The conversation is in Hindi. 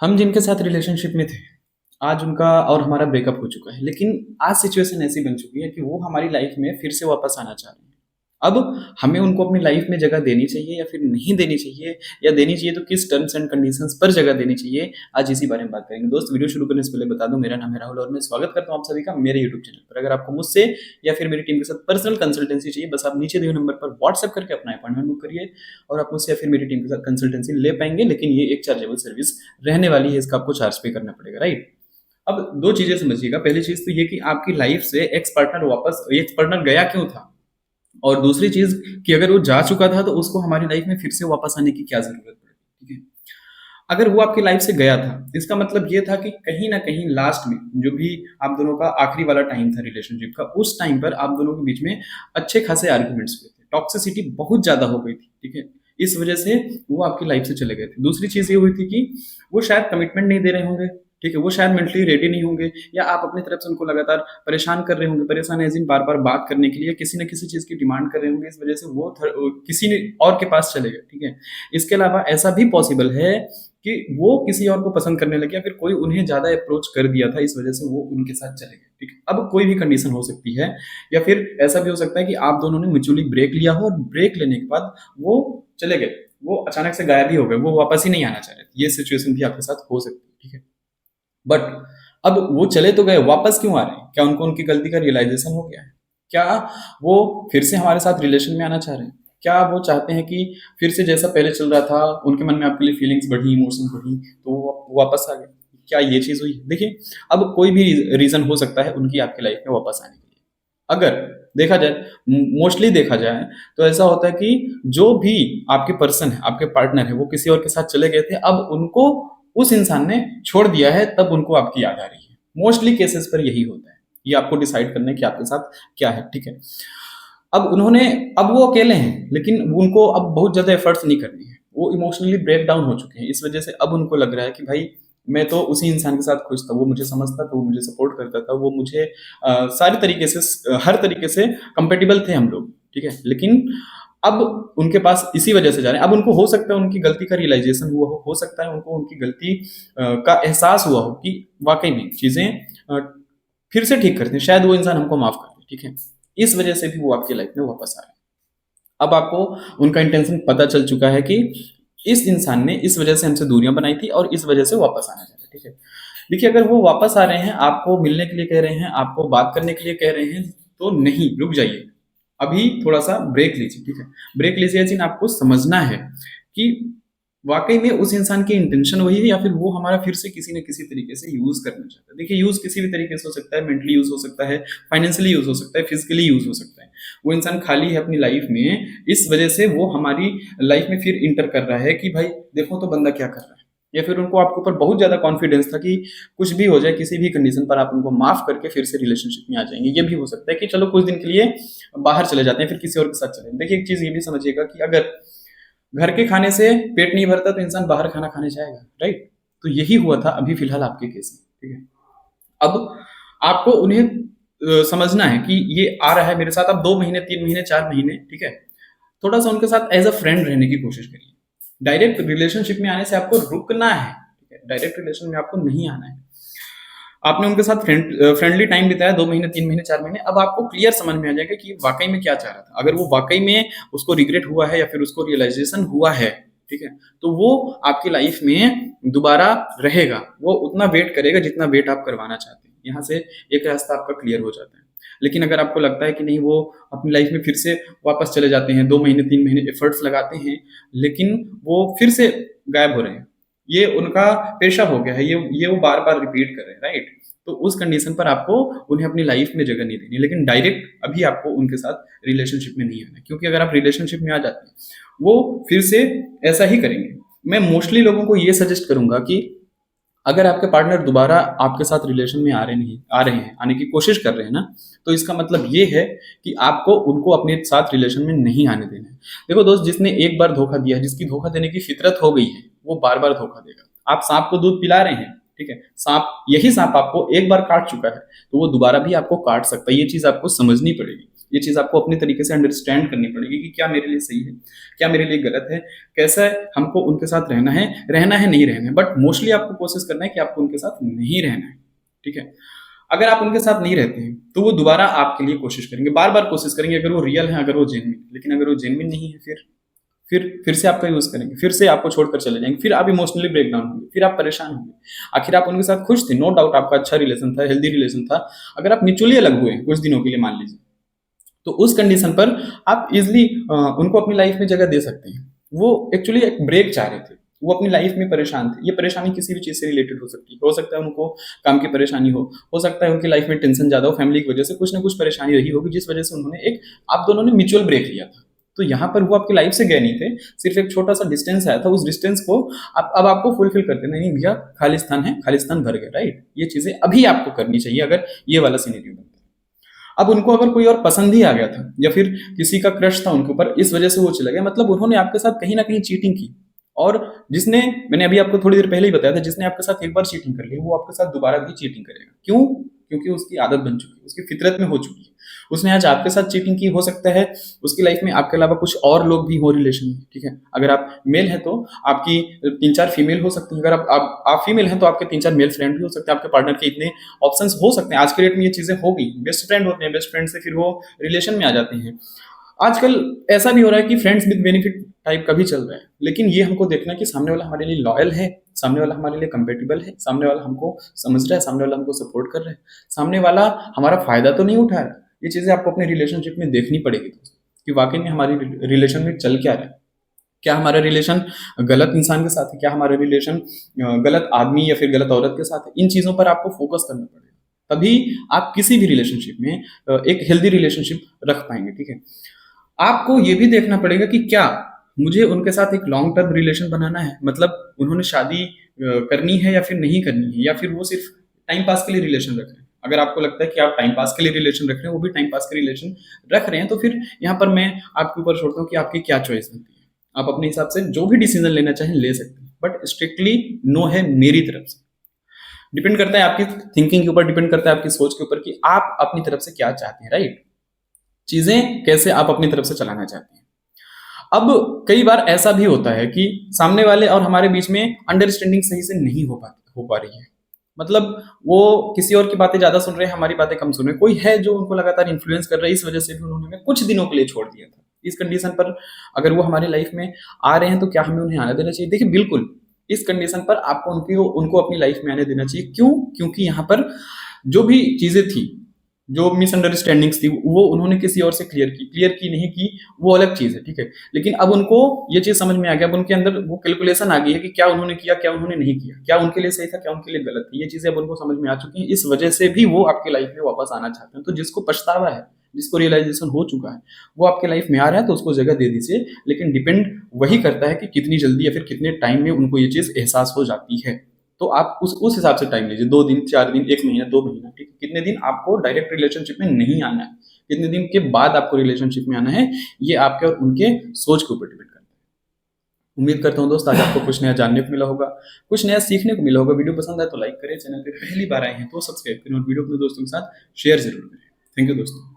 हम जिनके साथ रिलेशनशिप में थे, आज उनका और हमारा ब्रेकअप हो चुका है। लेकिन आज सिचुएशन ऐसी बन चुकी है कि वो हमारी लाइफ में फिर से वापस आना चाह रहे हैं। अब हमें उनको अपनी लाइफ में जगह देनी चाहिए या फिर नहीं देनी चाहिए, या देनी चाहिए तो किस टर्म्स एंड कंडीशंस पर जगह देनी चाहिए, आज इसी बारे में बात करेंगे। दोस्त, वीडियो शुरू करने से पहले बता दूं, मेरा नाम है राहुल और मैं स्वागत करता हूं आप सभी का मेरे यूट्यूब चैनल पर। अगर आपको मुझसे या फिर मेरी टीम के साथ पर्सनल कंसल्टेंसी चाहिए, बस आप नीचे दिए हुए नंबर पर व्हाट्सएप करके अपना अपॉइंटमेंट बुक करिए और आप मुझसे या फिर मेरी टीम के साथ कंसल्टेंसी ले पाएंगे। लेकिन ये एक चार्जेबल सर्विस रहने वाली है, इसका आपको चार्ज पे करना पड़ेगा, राइट। अब दो चीजें समझिएगा। पहली चीज तो ये कि आपकी लाइफ से एक्स पार्टनर गया क्यों था, और दूसरी चीज कि अगर वो जा चुका था तो उसको हमारी लाइफ में फिर से वापस आने की क्या जरूरत पड़ी। ठीक है, अगर वो आपकी लाइफ से गया था, इसका मतलब ये था कि कहीं ना कहीं लास्ट में जो भी आप दोनों का आखिरी वाला टाइम था रिलेशनशिप का, उस टाइम पर आप दोनों के बीच में अच्छे खासे आर्ग्यूमेंट्स हुए थे, टॉक्सिसिटी बहुत ज्यादा हो गई थी। ठीक है, इस वजह से वो आपकी लाइफ से चले गए थे। दूसरी चीज ये हुई थी कि वो शायद कमिटमेंट नहीं दे रहे होंगे। ठीक है, वो शायद मेंटली रेडी नहीं होंगे, या आप अपनी तरफ से उनको लगातार परेशान कर रहे होंगे। परेशान एज इन बार बार बात करने के लिए किसी न किसी चीज की डिमांड कर रहे होंगे, इस वजह से वो किसी ने और के पास चले गए। ठीक है, इसके अलावा ऐसा भी पॉसिबल है कि वो किसी और को पसंद करने लगे, या फिर कोई उन्हें ज्यादा अप्रोच कर दिया था, इस वजह से वो उनके साथ चले गए। ठीक है, अब कोई भी कंडीशन हो सकती है, या फिर ऐसा भी हो सकता है कि आप दोनों ने म्यूचुअली ब्रेक लिया हो और ब्रेक लेने के बाद वो चले गए, वो अचानक से गायब ही हो गए, वो वापस ही नहीं आना चाह रहे थे। ये सिचुएशन भी आपके साथ हो सकती है। ठीक है, बट अब वो चले तो गए, वापस क्यों आ रहे हैं? क्या उनको उनकी गलती का रियलाइजेशन हो गया है? क्या वो फिर से हमारे साथ रिलेशन में आना चाह रहे हैं? क्या वो चाहते हैं कि फिर से जैसा पहले चल रहा था, उनके मन में आपके लिए फीलिंग्स बढ़ी, इमोशंस बढ़ी, तो वो वापस आ गए? क्या ये चीज हुई? देखिए, अब कोई भी रीजन हो सकता है उनकी आपकी लाइफ में वापस आने के लिए। अगर देखा जाए, मोस्टली देखा जाए, तो ऐसा होता है कि जो भी आपके पर्सन है, आपके पार्टनर है, वो किसी और के साथ चले गए थे, अब उनको उस इंसान ने छोड़ दिया है, तब उनको आपकी याद आ रही है। मोस्टली केसेस पर यही होता है। ये आपको डिसाइड करना है कि आपके साथ क्या है। ठीक है, अब उन्होंने अब वो अकेले हैं, लेकिन उनको अब बहुत ज्यादा एफर्ट्स नहीं करनी है। वो इमोशनली ब्रेक डाउन हो चुके हैं, इस वजह से अब उनको लग रहा है कि भाई, मैं तो उसी इंसान के साथ खुश था, वो मुझे समझता था, वो मुझे सपोर्ट करता था, वो मुझे सारे तरीके से, हर तरीके से कंपेटेबल थे हम लोग। ठीक है, लेकिन अब उनके पास इसी वजह से जा रहे हैं। अब उनको हो सकता है उनकी गलती का रियलाइजेशन हुआ हो सकता है उनको उनकी गलती का एहसास हुआ हो कि वाकई में चीजें फिर से ठीक करते हैं, शायद वो इंसान हमको माफ कर दे। ठीक है, इस वजह से भी वो आपकी लाइफ में वापस आ रहे हैं। अब आपको उनका इंटेंशन पता चल चुका है कि इस इंसान ने इस वजह से हमसे दूरियां बनाई थी और इस वजह से वापस आना चाह रहे हैं। ठीक है, देखिए, अगर वो वापस आ रहे हैं, आपको मिलने के लिए कह रहे हैं, आपको बात करने के लिए कह रहे हैं, तो नहीं, रुक जाइए, अभी थोड़ा सा ब्रेक लीजिए। ठीक है, ब्रेक लीजिए, जिन आपको समझना है कि वाकई में उस इंसान की इंटेंशन वही है, या फिर वो हमारा फिर से किसी न किसी तरीके से यूज करना चाहता है। देखिए, यूज किसी भी तरीके से हो सकता है, मेंटली यूज हो सकता है, फाइनेंशियली यूज हो सकता है, फिजिकली यूज हो सकता है। वो इंसान खाली है अपनी लाइफ में, इस वजह से वो हमारी लाइफ में फिर इंटर कर रहा है कि भाई देखो तो बंदा क्या कर रहा है। या फिर उनको आपके ऊपर बहुत ज्यादा कॉन्फिडेंस था कि कुछ भी हो जाए, किसी भी कंडीशन पर आप उनको माफ करके फिर से रिलेशनशिप में आ जाएंगे। ये भी हो सकता है कि चलो कुछ दिन के लिए बाहर चले जाते हैं, फिर किसी और के साथ चले। देखिए, एक चीज ये भी समझिएगा कि अगर घर के खाने से पेट नहीं भरता तो इंसान बाहर खाना खाने जाएगा, राइट। तो यही हुआ था अभी फिलहाल आपके केस में। ठीक है, अब आपको उन्हें समझना है कि ये आ रहा है मेरे साथ, अब 2 महीने, 3 महीने, 4 महीने। ठीक है, थोड़ा सा उनके साथ एज अ फ्रेंड रहने की कोशिश करिए। डायरेक्ट रिलेशनशिप में आने से आपको रुकना है। ठीक है, डायरेक्ट रिलेशन में आपको नहीं आना है। आपने उनके साथ फ्रेंडली टाइम बिताया, 2 महीने, 3 महीने, 4 महीने, अब आपको क्लियर समझ में आ जाएगा कि वाकई में क्या चाह रहा था। अगर वो वाकई में उसको रिग्रेट हुआ है या फिर उसको रियलाइजेशन हुआ है, ठीक है, तो वो आपकी लाइफ में दोबारा रहेगा। वो उतना वेट करेगा जितना वेट आप करवाना चाहते हैं। यहाँ से एक रास्ता आपका क्लियर हो जाता है। लेकिन अगर आपको लगता है कि नहीं, वो अपनी लाइफ में फिर से वापस चले जाते हैं, 2 महीने, 3 महीने एफर्ट्स लगाते हैं, लेकिन वो फिर से गायब हो रहे हैं, ये उनका पेशा हो गया है, ये वो बार बार रिपीट कर रहे हैं, राइट। तो उस कंडीशन पर आपको उन्हें अपनी लाइफ में जगह नहीं देनी, लेकिन डायरेक्ट अभी आपको उनके साथ रिलेशनशिप में नहीं आना, क्योंकि अगर आप रिलेशनशिप में आ जाते हैं, वो फिर से ऐसा ही करेंगे। मैं मोस्टली लोगों को ये सजेस्ट करूंगा कि अगर आपके पार्टनर दोबारा आपके साथ रिलेशन में आ रहे हैं, आने की कोशिश कर रहे हैं ना, तो इसका मतलब ये है कि आपको उनको अपने साथ रिलेशन में नहीं आने देना है। देखो दोस्त, जिसने एक बार धोखा दिया है, जिसकी धोखा देने की फितरत हो गई है, वो बार बार धोखा देगा। आप सांप को दूध पिला रहे हैं, ठीक है, यही सांप आपको एक बार काट चुका है, तो वो दोबारा भी आपको काट सकता है। ये चीज आपको समझनी पड़ेगी। ये चीज़ आपको अपने तरीके से अंडरस्टैंड करनी पड़ेगी कि क्या मेरे लिए सही है, क्या मेरे लिए गलत है, कैसा है हमको उनके साथ रहना है नहीं रहना है। बट मोस्टली आपको कोशिश करना है कि आपको उनके साथ नहीं रहना है, ठीक है। अगर आप उनके साथ नहीं रहते हैं तो वो दोबारा आपके लिए कोशिश करेंगे, बार बार कोशिश करेंगे, अगर वो रियल है, अगर वो जेन्युइन। लेकिन अगर वो जेन्युइन नहीं है, फिर से आपका यूज करेंगे, फिर से आपको छोड़कर चले जाएंगे, फिर आप इमोशनली ब्रेक डाउन होंगे, फिर आप परेशान होंगे। आखिर आप उनके साथ खुश थे, नो डाउट आपका अच्छा रिलेशन था, हेल्दी रिलेशन था। अगर आप म्यूचुअली अलग हुए कुछ दिनों के लिए मान लीजिए, तो उस कंडीशन पर आप इजिली उनको अपनी लाइफ में जगह दे सकते हैं। वो एक्चुअली एक ब्रेक चाह रहे थे, वो अपनी लाइफ में परेशान थे। ये परेशानी किसी भी चीज़ से रिलेटेड हो सकती है, हो सकता है उनको काम की परेशानी हो सकता है उनकी लाइफ में टेंशन ज़्यादा हो, फैमिली की वजह से कुछ ना कुछ परेशानी रही होगी, जिस वजह से उन्होंने आप दोनों ने म्यूचुअल ब्रेक लिया था। तो यहाँ पर वो आपकी लाइफ से गए नहीं थे, सिर्फ एक छोटा सा डिस्टेंस आया था, उस डिस्टेंस को अब आपको फुलफिल करते नहीं भैया, खालिस्तान है, खालिस्तान भर गया, राइट। ये चीज़ें अभी आपको करनी चाहिए अगर ये वाला सिनेरियो बनता है। अब उनको अगर कोई और पसंद ही आ गया था या फिर किसी का क्रश था उनके ऊपर, इस वजह से वो चला गया, मतलब उन्होंने आपके साथ कहीं ना कहीं चीटिंग की। और जिसने, मैंने अभी आपको थोड़ी देर पहले ही बताया था, जिसने आपके साथ एक बार चीटिंग कर ली वो आपके साथ दोबारा भी चीटिंग करेगा। क्यों? क्योंकि उसकी आदत बन चुकी है, उसकी फितरत में हो चुकी है। उसने आज आपके साथ चीटिंग की, हो सकता है उसकी लाइफ में आपके अलावा कुछ और लोग भी हो रिलेशन में, ठीक है। अगर आप मेल हैं तो आपकी 3-4 फीमेल हो सकती है, अगर आप फीमेल हैं तो आपके 3-4 मेल फ्रेंड भी हो सकते हैं, आपके पार्टनर के इतने ऑप्शंस हो सकते हैं। आज के डेट में ये चीजें हो गई, बेस्ट फ्रेंड होते हैं, बेस्ट फ्रेंड से फिर वो रिलेशन में आ जाते हैं। आजकल ऐसा भी हो रहा है कि फ्रेंड्स विद बेनिफिट टाइप का भी चल रहा है। लेकिन ये हमको देखना है कि सामने वाला हमारे लिए लॉयल है, सामने वाला हमारे लिए कंपेटेबल है, सामने वाला हमको समझ रहा है, सामने वाला हमको सपोर्ट कर रहा है, सामने वाला हमारा फायदा तो नहीं उठा रहा है। ये चीजें आपको अपने रिलेशनशिप में देखनी पड़ेगी दोस्तों, कि वाकई में हमारी रिलेशन में चल क्या रहा है। क्या हमारा रिलेशन गलत इंसान के साथ है, क्या हमारा रिलेशन गलत आदमी या फिर गलत औरत के साथ है। इन चीजों पर आपको फोकस करना पड़ेगा, तभी आप किसी भी रिलेशनशिप में एक हेल्दी रिलेशनशिप रख पाएंगे, ठीक है। आपको ये भी देखना पड़ेगा कि क्या मुझे उनके साथ एक लॉन्ग टर्म रिलेशन बनाना है, मतलब उन्होंने शादी करनी है या फिर नहीं करनी है, या फिर वो सिर्फ टाइम पास के लिए रिलेशन रख रहे हैं। अगर आपको लगता है कि आप टाइम पास के लिए रिलेशन रख रहे हैं, वो भी टाइम पास के रिलेशन रख रहे हैं, तो फिर यहाँ पर मैं आपके ऊपर छोड़ता हूँ कि आपकी क्या चॉइस बनती है। आप अपने हिसाब से जो भी डिसीजन लेना चाहें ले सकते हैं, बट स्ट्रिक्टली नो है मेरी तरफ से। डिपेंड करता है आपकी थिंकिंग के ऊपर, डिपेंड करता है आपकी सोच के ऊपर कि आप अपनी तरफ से क्या चाहते हैं, राइट। चीजें कैसे आप अपनी तरफ से चलाना चाहते हैं। अब कई बार ऐसा भी होता है कि सामने वाले और हमारे बीच में अंडरस्टैंडिंग सही से नहीं हो पा रही है, मतलब वो किसी और की बातें ज्यादा सुन रहे हैं, हमारी बातें कम सुन रहे हैं। कोई है जो उनको लगातार इन्फ्लुएंस कर रहा है, इस वजह से भी उन्होंने हमें कुछ दिनों के लिए छोड़ दिया था। इस कंडीशन पर अगर वो हमारी लाइफ में आ रहे हैं तो क्या हमें उन्हें आने देना चाहिए? देखिए बिल्कुल, इस कंडीशन पर आपको उनको अपनी लाइफ में आने देना चाहिए। क्यों? क्योंकि यहाँ पर जो भी चीजें थी, जो मिसअंडरस्टैंडिंग्स थी, वो उन्होंने किसी और से क्लियर की नहीं की, वो अलग चीज है, ठीक है। लेकिन अब उनको ये चीज समझ में आ गया, अब उनके अंदर वो कैलकुलेशन आ गई है कि क्या उन्होंने किया, क्या उन्होंने नहीं किया, क्या उनके लिए सही था, क्या उनके लिए गलत थी। ये चीजें अब उनको समझ में आ चुकी हैं, इस वजह से भी वो आपकी लाइफ में वापस आना चाहते हैं। तो जिसको पछतावा है, जिसको रियलाइजेशन हो चुका है, वो आपके लाइफ में आ रहा है, तो उसको जगह दे दीजिए। लेकिन डिपेंड वही करता है कि कितनी जल्दी या फिर कितने टाइम में उनको ये चीज एहसास हो जाती है। तो आप उस हिसाब से टाइम लीजिए, 2 दिन, 4 दिन, 1 महीना, 2 महीना, ठीक है। कितने दिन आपको डायरेक्ट रिलेशनशिप में नहीं आना है, कितने दिन के बाद आपको रिलेशनशिप में आना है, ये आपके और उनके सोच के ऊपर डिपेंड करता है। उम्मीद करता हूँ दोस्त आज आपको कुछ नया जानने को मिला होगा, कुछ नया सीखने को मिला होगा। वीडियो पसंद आए तो लाइक करें, चैनल पे पहली बार आए हैं तो सब्सक्राइब करें और वीडियो अपने दोस्तों के साथ शेयर जरूर करें। थैंक यू दोस्तों।